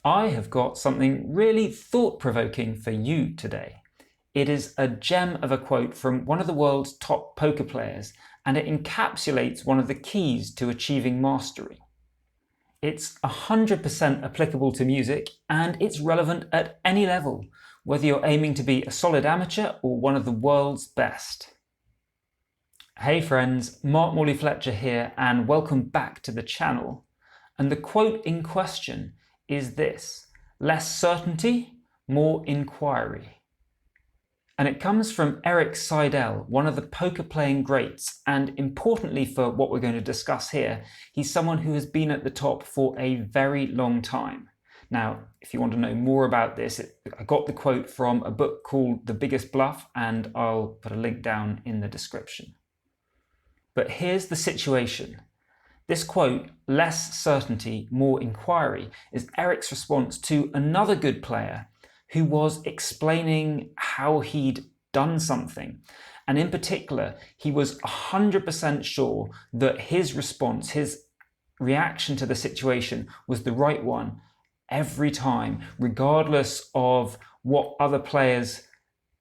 I have got something really thought-provoking for you today. It is a gem of a quote from one of the world's top poker players, and it encapsulates one of the keys to achieving mastery. It's 100% applicable to music, and it's relevant at any level, whether you're aiming to be a solid amateur or one of the world's best. Hey friends, Mark Morley-Fletcher here, and welcome back to the channel. And the quote in question is this: less certainty, more inquiry. And it comes from Seidel, one of the poker playing greats, and importantly for what we're going to discuss here, he's someone who has been at the top for a very long time. Now, if you want to know more about this, I got the quote from a book called The Biggest Bluff, and I'll put a link down in the description. But here's the situation. This quote, less certainty, more inquiry, is Eric's response to another good player who was explaining how he'd done something. And in particular, he was 100% sure that his response, his reaction to the situation was the right one every time, regardless of what other players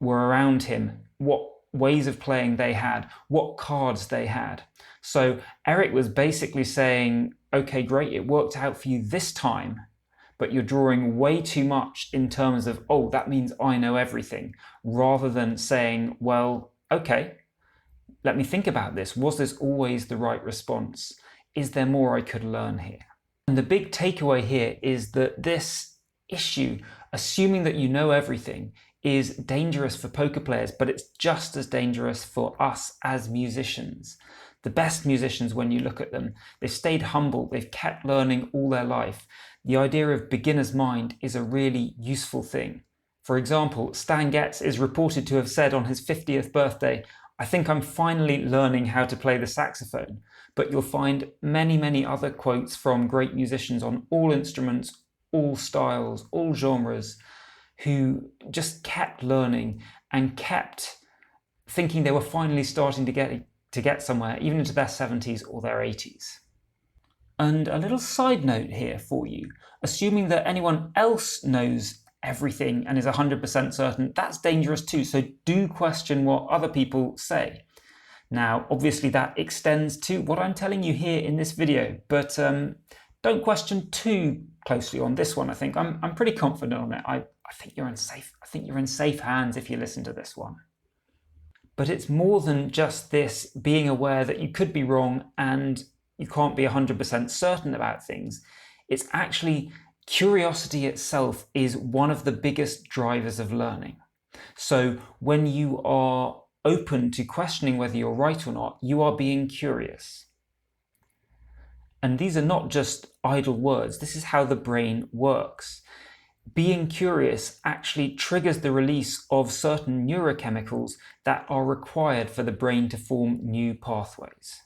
were around him, what ways of playing they had, what cards they had. So Eric was basically saying, okay, great, it worked out for you this time, but you're drawing way too much in terms of, oh, that means I know everything, rather than saying, well, okay, let me think about this. Was this always the right response? Is there more I could learn here? And the big takeaway here is that this issue, assuming that you know everything, is dangerous for poker players, but it's just as dangerous for us as musicians. The best musicians, when you look at them, they've stayed humble, they've kept learning all their life. The idea of beginner's mind is a really useful thing. For example, Stan Getz is reported to have said on his 50th birthday, "I think I'm finally learning how to play the saxophone." But you'll find many, many other quotes from great musicians on all instruments, all styles, all genres, who just kept learning and kept thinking they were finally starting to get somewhere, even into their 70s or their 80s. And a little side note here for you, assuming that anyone else knows everything and is 100% certain, that's dangerous too, so do question what other people say. Now, obviously that extends to what I'm telling you here in this video, but don't question too closely on this one. I think I'm pretty confident on it. I think you're in safe hands if you listen to this one. But it's more than just this being aware that you could be wrong and you can't be 100% certain about things. It's actually curiosity itself is one of the biggest drivers of learning. So when you are open to questioning whether you're right or not, you are being curious. And these are not just idle words. This is how the brain works. Being curious actually triggers the release of certain neurochemicals that are required for the brain to form new pathways.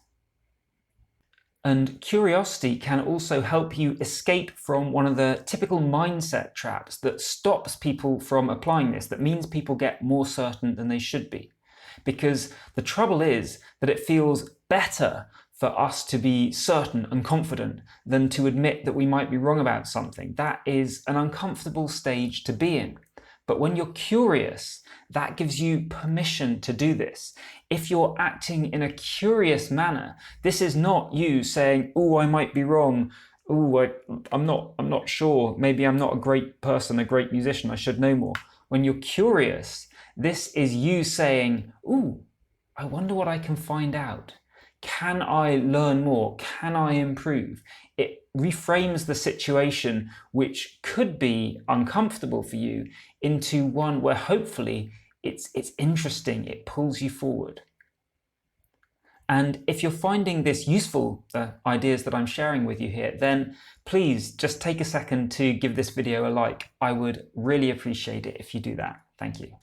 And curiosity can also help you escape from one of the typical mindset traps that stops people from applying this, that means people get more certain than they should be. Because the trouble is that it feels better for us to be certain and confident than to admit that we might be wrong about something. That is an uncomfortable stage to be in. But when you're curious, that gives you permission to do this. If you're acting in a curious manner, this is not you saying, oh, I might be wrong. Oh, I'm not sure. Maybe I'm not a great person, a great musician. I should know more. When you're curious, this is you saying, oh, I wonder what I can find out. Can I learn more? Can I improve? It reframes the situation, which could be uncomfortable for you, into one where hopefully it's interesting, it pulls you forward. And if you're finding this useful, the ideas that I'm sharing with you here, then please just take a second to give this video a like. I would really appreciate it if you do that. Thank you.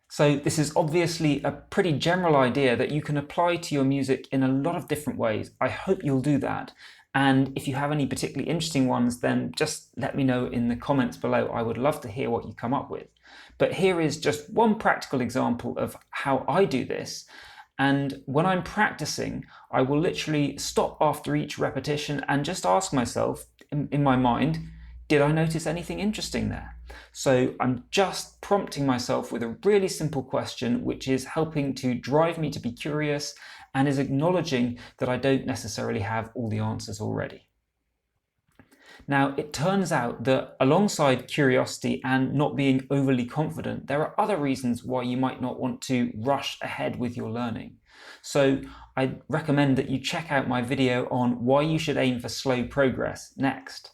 So this is obviously a pretty general idea that you can apply to your music in a lot of different ways. I hope you'll do that. And if you have any particularly interesting ones, then just let me know in the comments below. I would love to hear what you come up with. But here is just one practical example of how I do this. And when I'm practicing, I will literally stop after each repetition and just ask myself in my mind, Did I notice anything interesting there? So I'm just prompting myself with a really simple question, which is helping to drive me to be curious and is acknowledging that I don't necessarily have all the answers already. Now, it turns out that alongside curiosity and not being overly confident, there are other reasons why you might not want to rush ahead with your learning. So I recommend that you check out my video on why you should aim for slow progress next.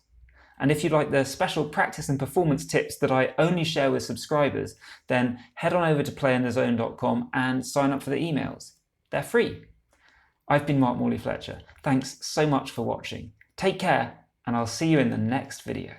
And if you'd like the special practice and performance tips that I only share with subscribers, then head on over to playinthezone.com and sign up for the emails. They're free. I've been Morley-Fletcher. Thanks so much for watching. Take care, and I'll see you in the next video.